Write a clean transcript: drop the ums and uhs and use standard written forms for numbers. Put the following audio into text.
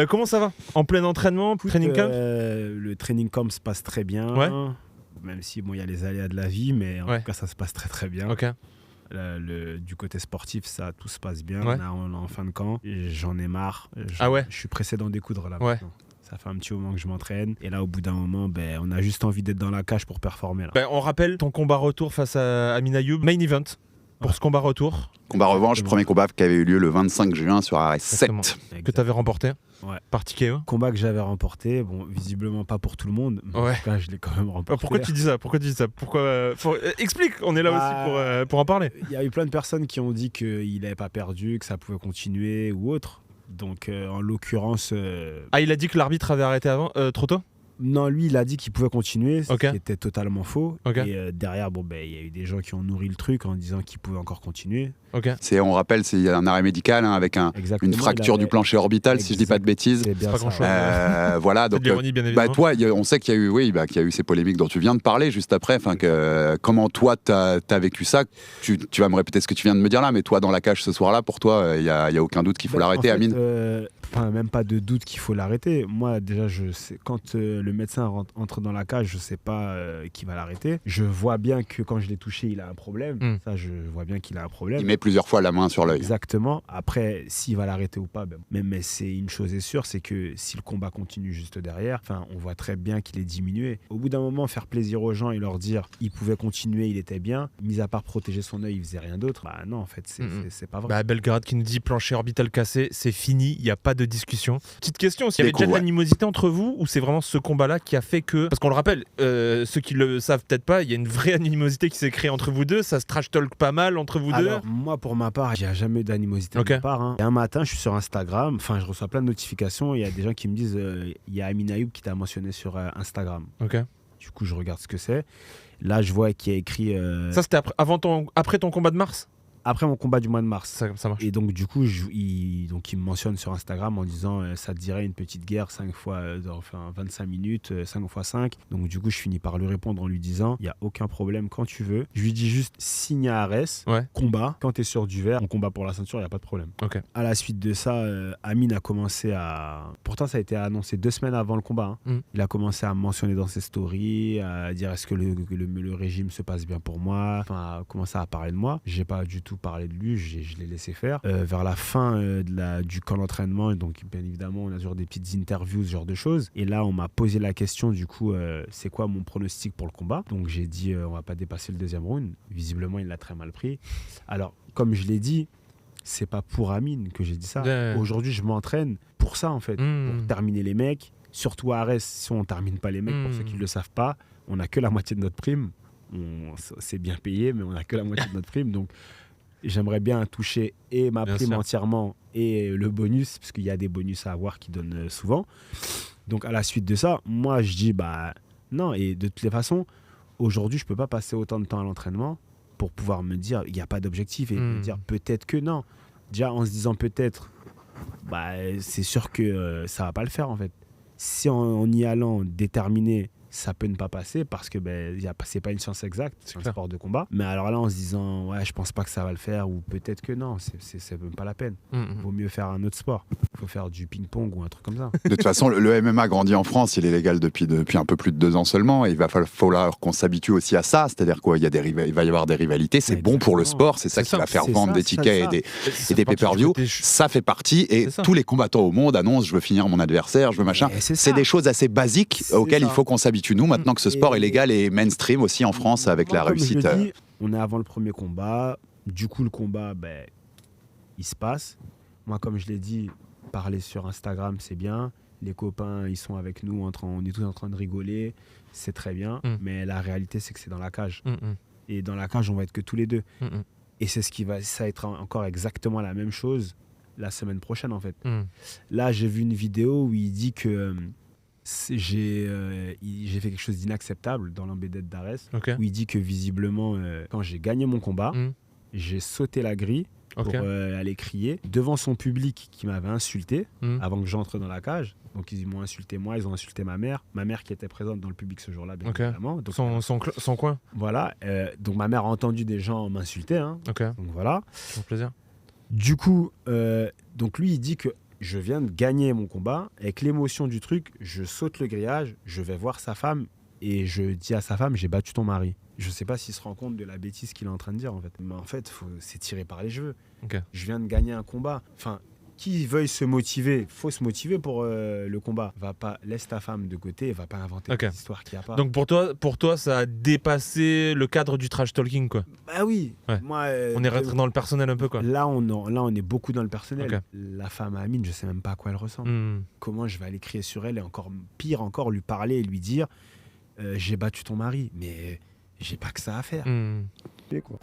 Comment ça va? En plein entraînement, training camp? Le training camp se passe très bien. Ouais. Même si il y a les aléas de la vie, mais en tout cas ça se passe très très bien. Ok. Du côté sportif, tout se passe bien. Ouais. On est en fin de camp. J'en ai marre. Ah ouais? Je suis pressé d'en découdre là. Ouais. Maintenant. Ça fait un petit moment que je m'entraîne. Et là, au bout d'un moment, on a juste envie d'être dans la cage pour performer. Là. On rappelle ton combat retour face à Amin Ayoub, main event pour ce combat retour. Combat revanche, Exactement. premier combat qui avait eu lieu le 25 juin sur ARS7. Exactement. Que tu avais remporté. Ouais. Par TKO. Combat que j'avais remporté. Bon, visiblement pas pour tout le monde. Mais Ouais. en tout cas, je l'ai quand même remporté. Pourquoi tu dis ça? Explique, on est là aussi pour en parler. Il y a eu plein de personnes qui ont dit qu'il n'avait pas perdu, que ça pouvait continuer ou autre. Donc, en l'occurrence... Ah, il a dit que l'arbitre avait arrêté avant, trop tôt? Non, lui, il a dit qu'il pouvait continuer, ce Ok. qui était totalement faux. Ok. Et derrière, il y a eu des gens qui ont nourri le truc en disant qu'il pouvait encore continuer. Ok. On rappelle, il y a un arrêt médical avec Exactement, une fracture du plancher orbital, si je dis pas de bêtises. C'est bien pas ça. grand-chose. Voilà, C'est donc de l'ironie, bien évidemment. toi, on sait qu'il y a eu ces polémiques dont tu viens de parler juste après. Comment toi, t'as vécu ça? Tu vas me répéter ce que tu viens de me dire là, mais toi, dans la cage ce soir-là, pour toi, il y a aucun doute qu'il faut l'arrêter, En fait, Amine. Même pas de doute qu'il faut l'arrêter. Moi, déjà, je sais, quand le médecin entre dans la cage, je sais pas qui va l'arrêter. Je vois bien que quand je l'ai touché, il a un problème. Ça, je vois bien qu'il a un problème. Il met plusieurs fois la main sur l'œil. Exactement. Après, s'il va l'arrêter ou pas, mais c'est une chose est sûre, c'est que si le combat continue juste derrière, on voit très bien qu'il est diminué. Au bout d'un moment, faire plaisir aux gens et leur dire il pouvait continuer, il était bien, mis à part protéger son œil, il faisait rien d'autre. Non, en fait, c'est pas vrai. Belgrade qui nous dit plancher orbital cassé, c'est fini, il n'y a pas de discussion. Petite question, il y avait déjà de ouais. l'animosité entre vous ou c'est vraiment ce combat-là qui a fait que... Parce qu'on le rappelle, ceux qui le savent peut-être pas, il y a une vraie animosité qui s'est créée entre vous deux, ça se trash talk pas mal entre vous deux. Alors, moi, pour ma part, il n'y a jamais d'animosité de ma part. Et un matin, je suis sur Instagram, je reçois plein de notifications, il y a des gens qui me disent il y a Amin Ayoub qui t'a mentionné sur Instagram. Ok. Du coup, je regarde ce que c'est. Là, je vois qu'il y a écrit... Ça, c'était après ton combat de mars? Après mon combat du mois de mars. Ça marche. Et donc, du coup, il me mentionne sur Instagram en disant ça te dirait une petite guerre 25 minutes, 5 x 5. Donc, du coup, je finis par lui répondre en lui disant il n'y a aucun problème quand tu veux. Je lui dis juste signe à Arès, combat. Quand tu es sur du vert, on combat pour la ceinture, il n'y a pas de problème. Okay. À la suite de ça, Amine a commencé à. Pourtant, ça a été annoncé 2 semaines avant le combat. Il a commencé à me mentionner dans ses stories, à dire est-ce que le régime se passe bien pour moi, à commencer à parler de moi. J'ai pas du tout parler de lui, je l'ai laissé faire. Vers la fin du camp d'entraînement, donc bien évidemment, on a toujours des petites interviews, ce genre de choses. Et là, on m'a posé la question, du coup, c'est quoi mon pronostic pour le combat? Donc j'ai dit, on va pas dépasser le 2e round. Visiblement, il l'a très mal pris. Alors, comme je l'ai dit, c'est pas pour Amine que j'ai dit ça. Aujourd'hui, je m'entraîne pour ça, en fait, pour terminer les mecs. Surtout à Arès, si on termine pas les mecs, pour ceux qui ne le savent pas, on n'a que la moitié de notre prime. C'est bien payé, mais on n'a que la moitié de notre prime. Donc, j'aimerais bien toucher et ma prime entièrement et le bonus, parce qu'il y a des bonus à avoir qui donnent souvent. Donc, à la suite de ça, moi, je dis, non. Et de toutes les façons, aujourd'hui, je ne peux pas passer autant de temps à l'entraînement pour pouvoir me dire, il n'y a pas d'objectif et me dire peut-être que non. Déjà, en se disant peut-être, c'est sûr que ça ne va pas le faire, en fait. Si en y allant déterminé, ça peut ne pas passer parce que c'est pas une science exacte, c'est un sport de combat. Mais alors là, en se disant je pense pas que ça va le faire ou peut-être que non, c'est même pas la peine. Vaut mieux faire un autre sport. Il faut faire du ping-pong ou un truc comme ça. De toute façon, le MMA grandit en France, il est légal depuis un peu plus de 2 ans seulement. Et il va falloir qu'on s'habitue aussi à ça. C'est-à-dire quoi, il va y avoir des rivalités. C'est bon pour le sport, c'est ça qui va faire vendre des tickets et des pay-per-view. Ça fait partie. Et tous les combattants au monde annoncent je veux finir mon adversaire, je veux machin. C'est des choses assez basiques auxquelles il faut qu'on s'habitue. Nous, maintenant que ce sport est légal et mainstream aussi en France avec la réussite. On est avant le premier combat. Du coup, le combat, il se passe. Moi, comme je l'ai dit, parler sur Instagram, c'est bien. Les copains, ils sont avec nous, on est tous en train de rigoler. C'est très bien. Mais la réalité, c'est que c'est dans la cage. Et dans la cage, on va être que tous les deux. Et c'est ça va être encore exactement la même chose la semaine prochaine, en fait. Là, j'ai vu une vidéo où il dit que j'ai fait quelque chose d'inacceptable dans l'embédette d'Arès, où il dit que visiblement, quand j'ai gagné mon combat, j'ai sauté la grille pour aller crier devant son public qui m'avait insulté avant que j'entre dans la cage. Donc ils m'ont insulté moi, ils ont insulté ma mère qui était présente dans le public ce jour-là, bien évidemment. Donc, son coin. Voilà, donc ma mère a entendu des gens m'insulter. Donc voilà. Avec plaisir. Du coup, donc lui il dit que je viens de gagner mon combat. Avec l'émotion du truc, je saute le grillage, je vais voir sa femme et je dis à sa femme, j'ai battu ton mari. Je sais pas s'il se rend compte de la bêtise qu'il est en train de dire, en fait. Mais en fait, c'est tiré par les cheveux. Okay. Je viens de gagner un combat. Enfin, qui veuille se motiver, faut se motiver pour le combat. Laisse ta femme de côté et va pas inventer des histoires qu'il n'y a pas. Donc pour toi, ça a dépassé le cadre du trash talking, quoi. Bah oui. Ouais. Moi, on est rentré dans le personnel un peu, quoi. Là, on est beaucoup dans le personnel. La femme à Amine, je sais même pas à quoi elle ressemble. Comment je vais aller crier sur elle et encore pire encore, lui parler et lui dire j'ai battu ton mari. Mais j'ai pas que ça à faire. Quoi.